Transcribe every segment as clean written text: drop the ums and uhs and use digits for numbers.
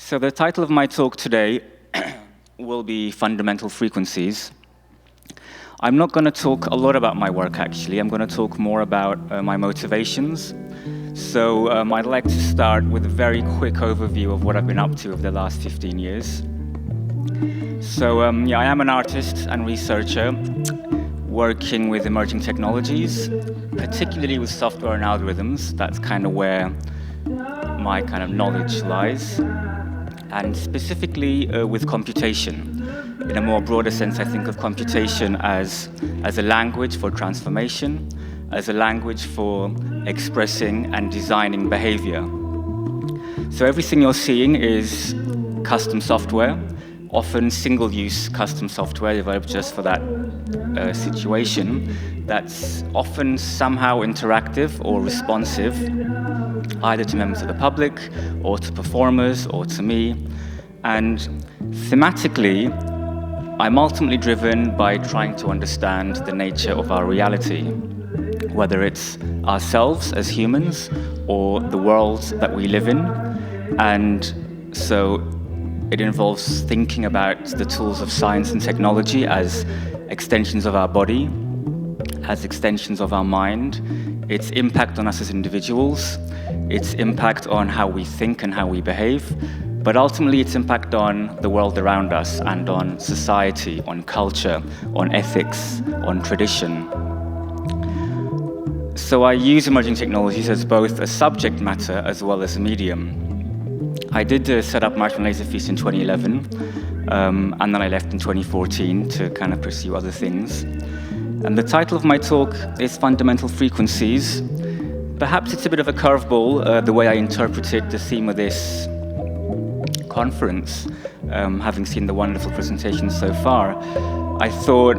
So the title of my talk today will be Fundamental Frequencies. I'm not going to talk a lot about my work, actually. I'm going to talk more about my motivations. So I'd like to start with a very quick overview of what I've been up to over the last 15 years. So I am an artist and researcher working with emerging technologies, particularly with software and algorithms. That's kind of where my kind of knowledge lies. And specifically with computation. In a more broader sense, I think of computation as a language for transformation, as a language for expressing and designing behavior. So everything you're seeing is custom software, often single-use custom software developed just for that situation, that's often somehow interactive or responsive, either to members of the public, or to performers, or to me. And thematically, I'm ultimately driven by trying to understand the nature of our reality, whether it's ourselves as humans, or the world that we live in. And so it involves thinking about the tools of science and technology as extensions of our body, as extensions of our mind, its impact on us as individuals, its impact on how we think and how we behave, but ultimately its impact on the world around us and on society, on culture, on ethics, on tradition. So I use emerging technologies as both a subject matter as well as a medium. I did set up Marshall Laserfeast in 2011, and then I left in 2014 to kind of pursue other things. And the title of my talk is Fundamental Frequencies. Perhaps it's a bit of a curveball, the way I interpreted the theme of this conference, having seen the wonderful presentations so far. I thought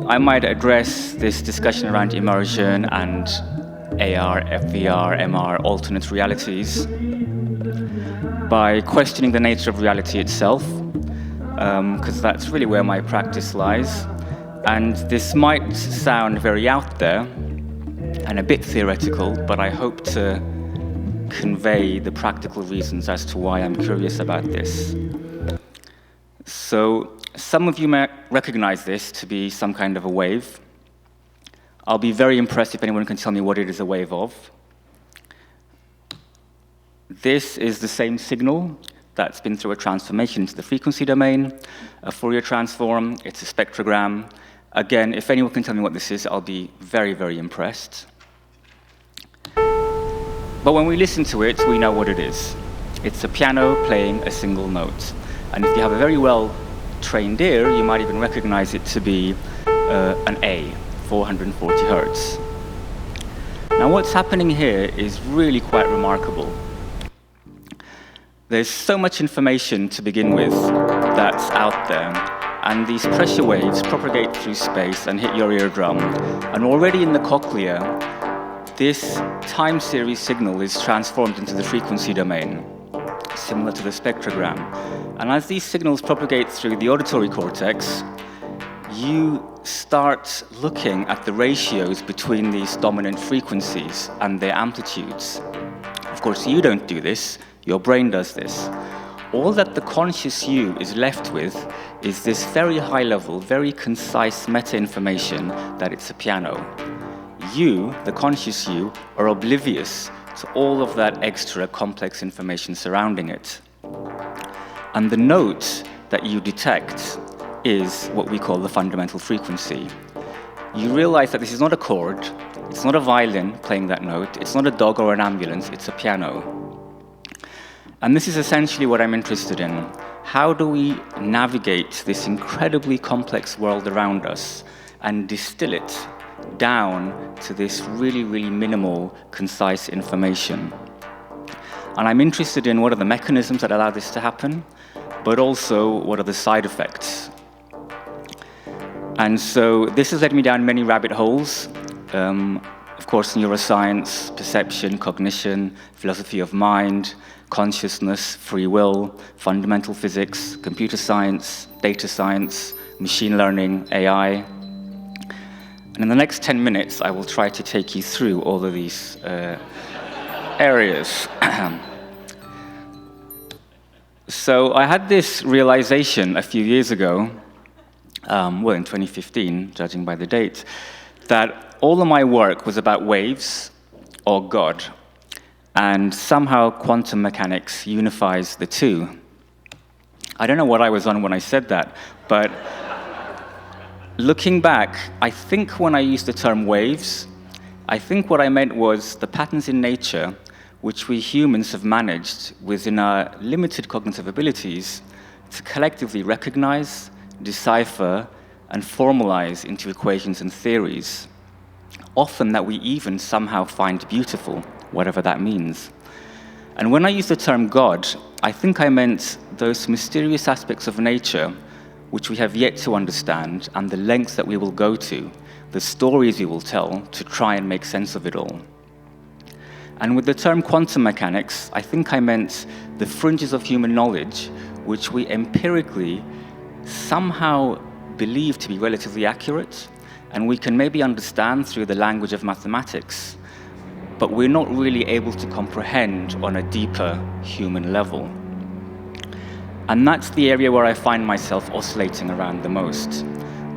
I might address this discussion around immersion and AR, VR, MR, alternate realities, by questioning the nature of reality itself, because that's really where my practice lies. And this might sound very out there and a bit theoretical, but I hope to convey the practical reasons as to why I'm curious about this. So some of you may recognize this to be some kind of a wave. I'll be very impressed if anyone can tell me what it is a wave of. This is the same signal that's been through a transformation into the frequency domain, a Fourier transform, it's a spectrogram. Again, if anyone can tell me what this is, I'll be very, very impressed. But when we listen to it, we know what it is. It's a piano playing a single note. And if you have a very well-trained ear, you might even recognize it to be an A, 440 hertz. Now what's happening here is really quite remarkable. There's so much information to begin with that's out there, and these pressure waves propagate through space and hit your eardrum. And already in the cochlea, this time series signal is transformed into the frequency domain, similar to the spectrogram. And as these signals propagate through the auditory cortex, you start looking at the ratios between these dominant frequencies and their amplitudes. Of course, you don't do this. Your brain does this. All that the conscious you is left with is this very high level, very concise meta-information that it's a piano. You, the conscious you, are oblivious to all of that extra complex information surrounding it. And the note that you detect is what we call the fundamental frequency. You realize that this is not a chord, it's not a violin playing that note, it's not a dog or an ambulance, it's a piano. And this is essentially what I'm interested in. How do we navigate this incredibly complex world around us and distill it down to this really, really minimal, concise information? And I'm interested in what are the mechanisms that allow this to happen, but also what are the side effects. And so this has led me down many rabbit holes. Of course, neuroscience, perception, cognition, philosophy of mind, consciousness, free will, fundamental physics, computer science, data science, machine learning, AI. And in the next 10 minutes, I will try to take you through all of these areas. So I had this realization a few years ago, in 2015, judging by the date, that all of my work was about waves or God, and somehow quantum mechanics unifies the two. I don't know what I was on when I said that, but looking back, I think when I used the term waves, I think what I meant was the patterns in nature which we humans have managed within our limited cognitive abilities to collectively recognize, decipher, and formalize into equations and theories, often that we even somehow find beautiful, whatever that means. And when I use the term God, I think I meant those mysterious aspects of nature which we have yet to understand, and the lengths that we will go to, the stories we will tell to try and make sense of it all. And with the term quantum mechanics, I think I meant the fringes of human knowledge which we empirically somehow believe to be relatively accurate, and we can maybe understand through the language of mathematics, but we're not really able to comprehend on a deeper human level. And that's the area where I find myself oscillating around the most.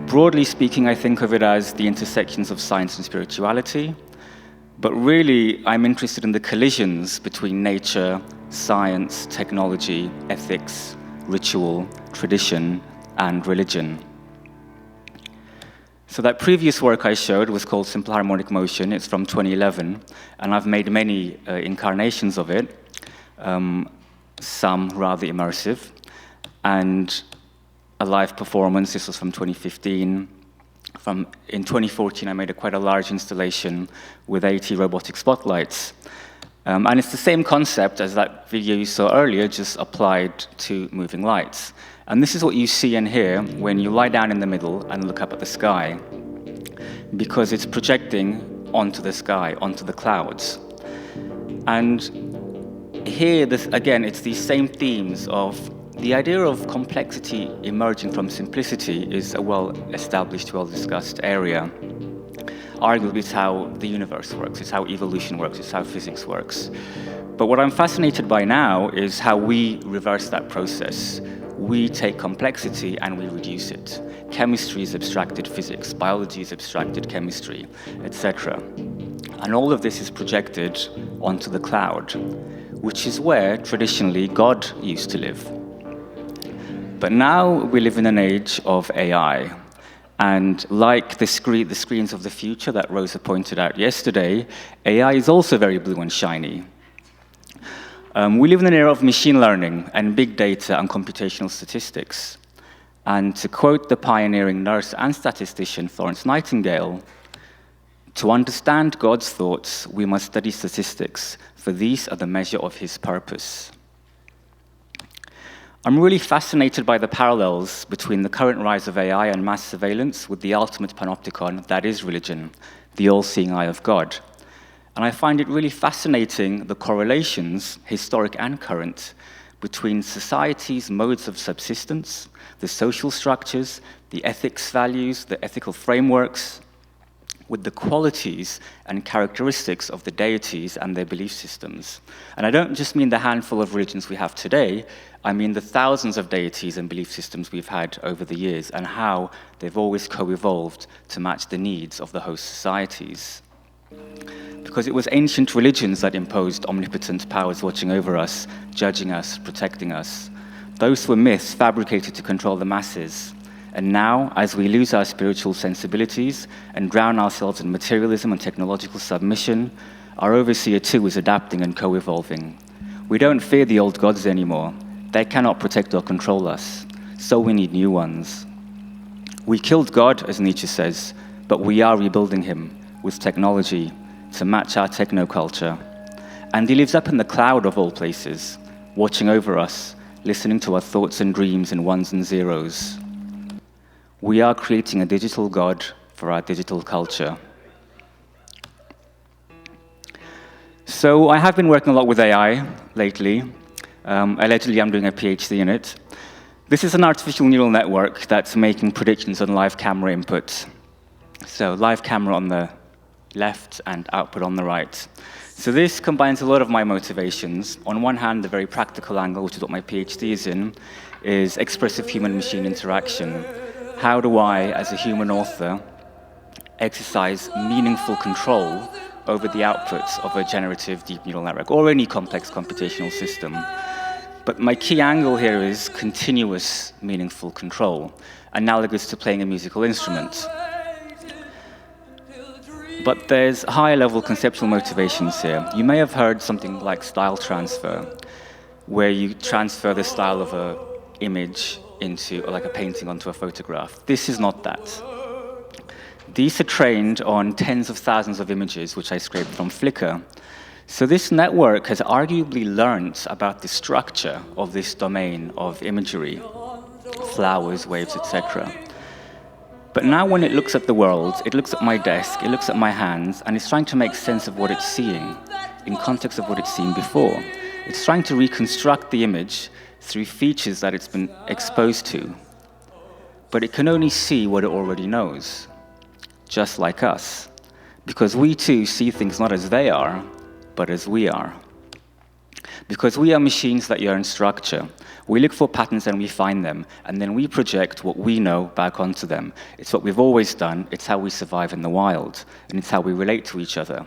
Broadly speaking, I think of it as the intersections of science and spirituality, but really I'm interested in the collisions between nature, science, technology, ethics, ritual, tradition, and religion. So that previous work I showed was called Simple Harmonic Motion. It's from 2011, and I've made many incarnations of it, some rather immersive, and a live performance. This was from 2015. In 2014, I made quite a large installation with 80 robotic spotlights. And it's the same concept as that video you saw earlier, just applied to moving lights. And this is what you see and hear when you lie down in the middle and look up at the sky, because it's projecting onto the sky, onto the clouds. And here, again, it's these same themes of the idea of complexity emerging from simplicity is a well-established, well-discussed area. Arguably, it's how the universe works, it's how evolution works, it's how physics works. But what I'm fascinated by now is how we reverse that process. We take complexity and we reduce it. Chemistry is abstracted physics, biology is abstracted chemistry, etc. And all of this is projected onto the cloud, which is where traditionally God used to live. But now we live in an age of AI. And like the screens of the future that Rosa pointed out yesterday, AI is also very blue and shiny. We live in an era of machine learning and big data and computational statistics. And to quote the pioneering nurse and statistician Florence Nightingale, "To understand God's thoughts, we must study statistics, for these are the measure of his purpose." I'm really fascinated by the parallels between the current rise of AI and mass surveillance with the ultimate panopticon that is religion, the all-seeing eye of God. And I find it really fascinating the correlations, historic and current, between society's modes of subsistence, the social structures, the ethics values, the ethical frameworks, with the qualities and characteristics of the deities and their belief systems. And I don't just mean the handful of religions we have today, I mean the thousands of deities and belief systems we've had over the years, and how they've always co-evolved to match the needs of the host societies. Because it was ancient religions that imposed omnipotent powers watching over us, judging us, protecting us. Those were myths fabricated to control the masses. And now, as we lose our spiritual sensibilities and drown ourselves in materialism and technological submission, our overseer too is adapting and co-evolving. We don't fear the old gods anymore. They cannot protect or control us, so we need new ones. We killed God, as Nietzsche says, but we are rebuilding him with technology to match our technoculture. And he lives up in the cloud of all places, watching over us, listening to our thoughts and dreams in ones and zeros. We are creating a digital God for our digital culture. So I have been working a lot with AI lately. Allegedly, I'm doing a PhD in it. This is an artificial neural network that's making predictions on live camera input. So live camera on the left and output on the right. So this combines a lot of my motivations. On one hand, the very practical angle, which is what my PhD is in, is expressive human-machine interaction. How do I, as a human author, exercise meaningful control over the outputs of a generative deep neural network or any complex computational system? But my key angle here is continuous meaningful control, analogous to playing a musical instrument. But there's higher-level conceptual motivations here. You may have heard something like style transfer, where you transfer the style of an image into, or like a painting onto a photograph. This is not that. These are trained on tens of thousands of images, which I scraped from Flickr. So this network has arguably learned about the structure of this domain of imagery, flowers, waves, etc. But now when it looks at the world, it looks at my desk, it looks at my hands, and it's trying to make sense of what it's seeing in context of what it's seen before. It's trying to reconstruct the image through features that it's been exposed to. But it can only see what it already knows, just like us, because we too see things not as they are, but as we are. Because we are machines that yearn structure. We look for patterns and we find them, and then we project what we know back onto them. It's what we've always done, it's how we survive in the wild, and it's how we relate to each other.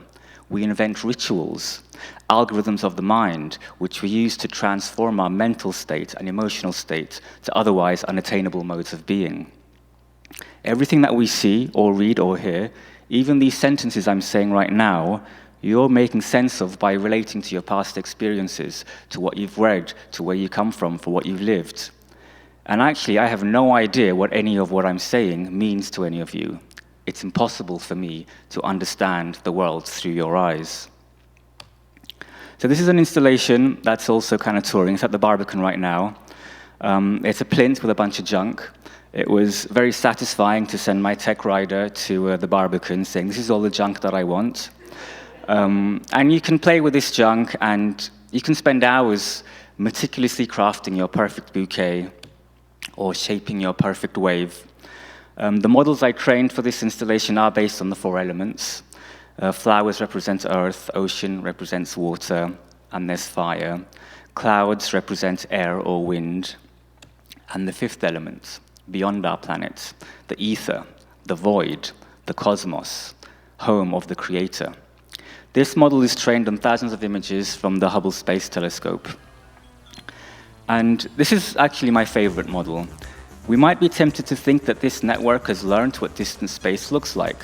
We invent rituals, algorithms of the mind, which we use to transform our mental state and emotional state to otherwise unattainable modes of being. Everything that we see or read or hear, even these sentences I'm saying right now, you're making sense of by relating to your past experiences, to what you've read, to where you come from, for what you've lived. And actually, I have no idea what any of what I'm saying means to any of you. It's impossible for me to understand the world through your eyes. So this is an installation that's also kind of touring. It's at the Barbican right now. It's a plinth with a bunch of junk. It was very satisfying to send my tech rider to the Barbican saying, this is all the junk that I want. And you can play with this junk, and you can spend hours meticulously crafting your perfect bouquet or shaping your perfect wave. The models I trained for this installation are based on the four elements. Flowers represent earth, ocean represents water, and there's fire. Clouds represent air or wind. And the fifth element, beyond our planet, the ether, the void, the cosmos, home of the creator. This model is trained on thousands of images from the Hubble Space Telescope. And this is actually my favorite model. We might be tempted to think that this network has learned what distant space looks like.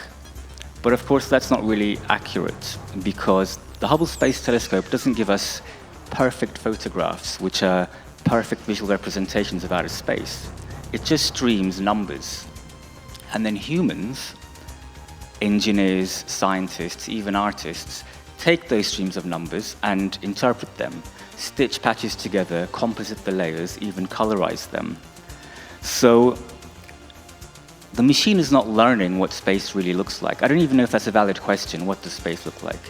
But of course, that's not really accurate, because the Hubble Space Telescope doesn't give us perfect photographs, which are perfect visual representations of outer space. It just streams numbers. And then humans, engineers, scientists, even artists, take those streams of numbers and interpret them, stitch patches together, composite the layers, even colorize them. So the machine is not learning what space really looks like. I don't even know if that's a valid question. What does space look like?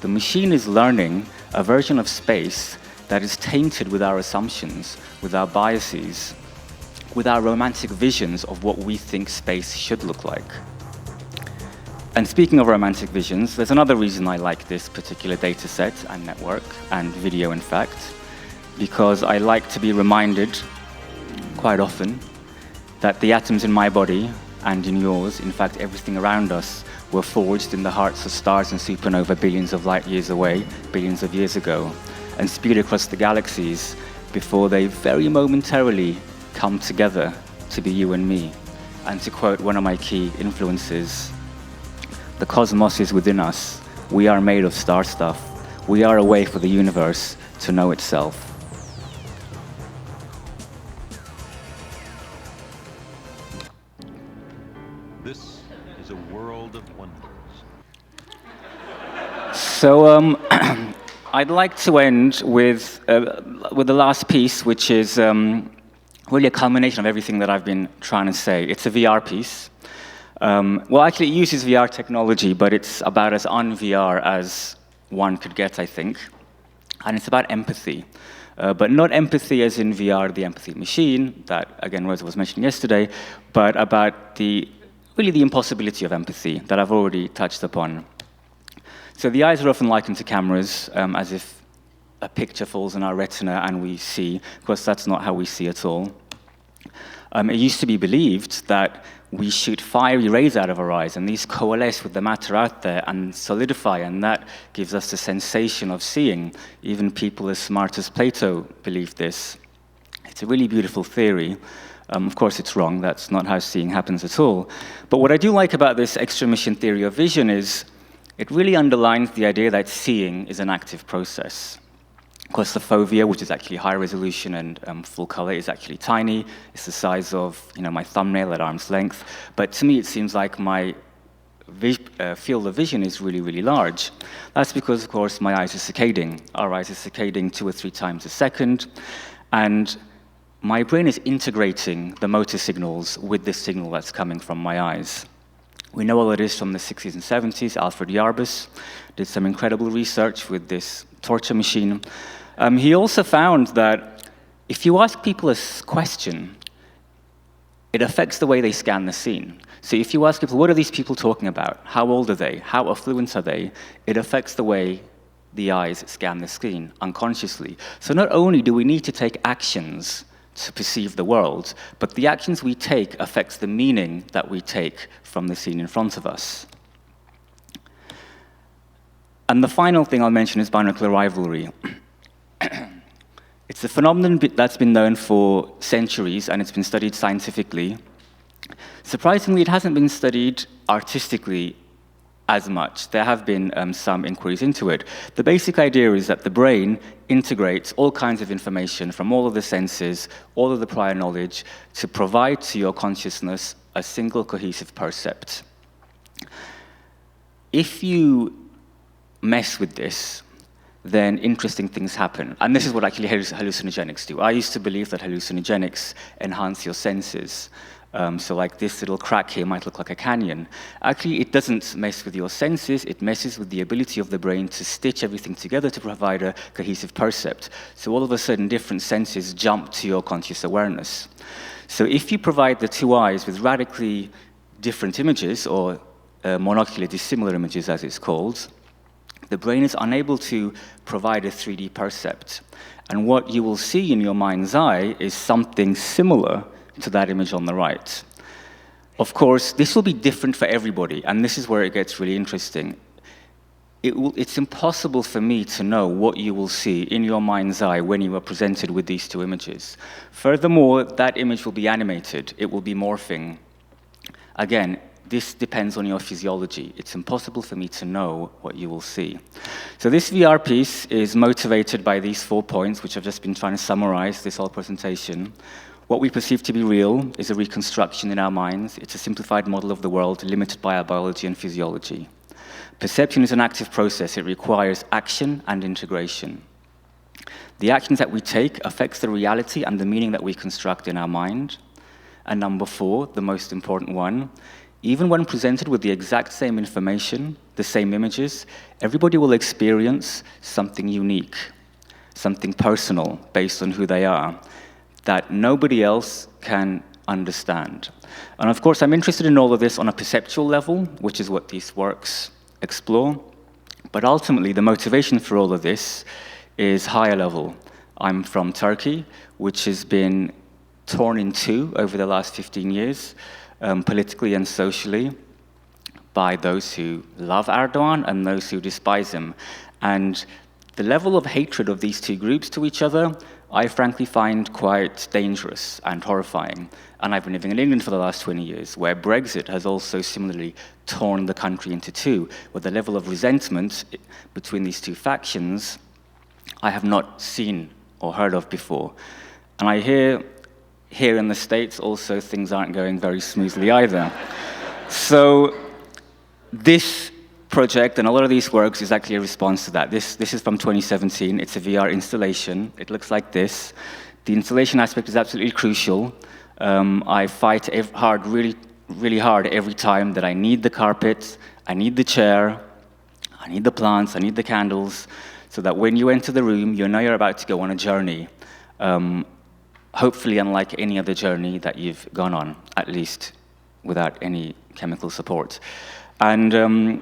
The machine is learning a version of space that is tainted with our assumptions, with our biases, with our romantic visions of what we think space should look like. And speaking of romantic visions, there's another reason I like this particular data set and network, and video in fact, because I like to be reminded quite often that the atoms in my body and in yours, in fact everything around us, were forged in the hearts of stars and supernova billions of light years away, billions of years ago, and spewed across the galaxies before they very momentarily come together to be you and me. And to quote one of my key influences, the cosmos is within us. We are made of star stuff. We are a way for the universe to know itself. This is a world of wonders. So I'd like to end with the last piece, which is really a culmination of everything that I've been trying to say. It's a VR piece. Well, actually, it uses VR technology, but it's about as un-VR as one could get, I think. And it's about empathy. But not empathy as in VR, the empathy machine, that, again, Rosa was mentioning yesterday, but about really the impossibility of empathy that I've already touched upon. So the eyes are often likened to cameras, as if a picture falls on our retina and we see. Of course, that's not how we see at all. It used to be believed that we shoot fiery rays out of our eyes, and these coalesce with the matter out there and solidify, and that gives us the sensation of seeing. Even people as smart as Plato believed this. It's a really beautiful theory. Of course, it's wrong. That's not how seeing happens at all. But what I do like about this extra-mission theory of vision is it really underlines the idea that seeing is an active process. Of course, the fovea, which is actually high resolution and full color, is actually tiny. It's the size of my thumbnail at arm's length. But to me, it seems like my field of vision is really, really large. That's because, of course, my eyes are saccading. Our eyes are saccading 2 or 3 times a second. And my brain is integrating the motor signals with the signal that's coming from my eyes. We know all it is from the 60s and 70s. Alfred Yarbus did some incredible research with this torture machine. He also found that if you ask people a question, it affects the way they scan the scene. So if you ask people, what are these people talking about? How old are they? How affluent are they? It affects the way the eyes scan the scene unconsciously. So not only do we need to take actions to perceive the world, but the actions we take affects the meaning that we take from the scene in front of us. And the final thing I'll mention is binocular rivalry. It's a phenomenon that's been known for centuries, and it's been studied scientifically. Surprisingly, it hasn't been studied artistically as much. There have been some inquiries into it. The basic idea is that the brain integrates all kinds of information from all of the senses, all of the prior knowledge, to provide to your consciousness a single cohesive percept. If you mess with this, then interesting things happen. And this is what actually hallucinogenics do. I used to believe that hallucinogenics enhance your senses. So like this little crack here might look like a canyon. Actually, it doesn't mess with your senses. It messes with the ability of the brain to stitch everything together to provide a cohesive percept. So all of a sudden, different senses jump to your conscious awareness. So if you provide the 2 eyes with radically different images, or monocular dissimilar images as it's called, the brain is unable to provide a 3D percept. And what you will see in your mind's eye is something similar to that image on the right. Of course, this will be different for everybody, and this is where it gets really interesting. It's impossible for me to know what you will see in your mind's eye when you are presented with these 2 images. Furthermore, that image will be animated. It will be morphing. Again, this depends on your physiology. It's impossible for me to know what you will see. So this VR piece is motivated by these 4 points, which I've just been trying to summarize this whole presentation. What we perceive to be real is a reconstruction in our minds. It's a simplified model of the world limited by our biology and physiology. Perception is an active process. It requires action and integration. The actions that we take affects the reality and the meaning that we construct in our mind. And number 4, the most important one, even when presented with the exact same information, the same images, everybody will experience something unique, something personal based on who they are, that nobody else can understand. And of course, I'm interested in all of this on a perceptual level, which is what these works explore. But ultimately, the motivation for all of this is higher level. I'm from Turkey, which has been torn in 2 over the last 15 years, politically and socially, by those who love Erdogan and those who despise him. And the level of hatred of these 2 groups to each other, I frankly find quite dangerous and horrifying. And I've been living in England for the last 20 years, where Brexit has also similarly torn the country into 2, where the level of resentment between these 2 factions I have not seen or heard of before. And I hear here in the States also things aren't going very smoothly either. So this project and a lot of these works is actually a response to that. This is from 2017. It's a VR installation. It looks like this. The installation aspect is absolutely crucial. I fight hard, really hard every time that I need the carpet, I need the chair, I need the plants, I need the candles, so that when you enter the room, you know you're about to go on a journey. Hopefully unlike any other journey that you've gone on, at least without any chemical support. And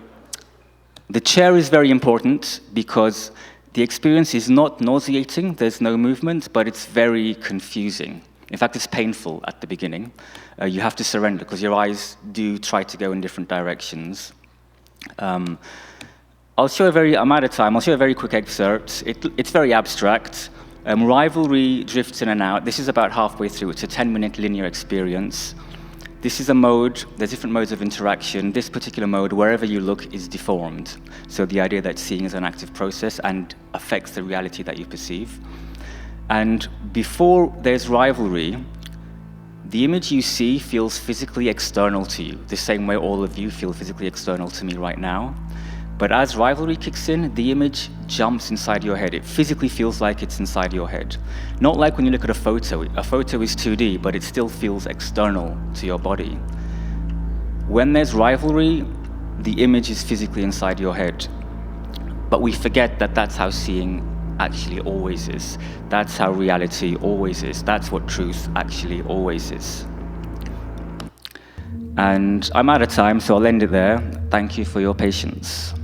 The chair is very important because the experience is not nauseating, there's no movement, but it's very confusing. In fact, it's painful at the beginning. You have to surrender because your eyes do try to go in different directions. I'm out of time, I'll show a very quick excerpt. It's very abstract. Rivalry drifts in and out. This is about halfway through. It's a 10-minute linear experience. This is a mode, there's different modes of interaction. This particular mode, wherever you look, is deformed. So the idea that seeing is an active process and affects the reality that you perceive. And before there's rivalry, the image you see feels physically external to you, the same way all of you feel physically external to me right now. But as rivalry kicks in, the image jumps inside your head. It physically feels like it's inside your head. Not like when you look at a photo. A photo is 2D, but it still feels external to your body. When there's rivalry, the image is physically inside your head. But we forget that that's how seeing actually always is. That's how reality always is. That's what truth actually always is. And I'm out of time, so I'll end it there. Thank you for your patience.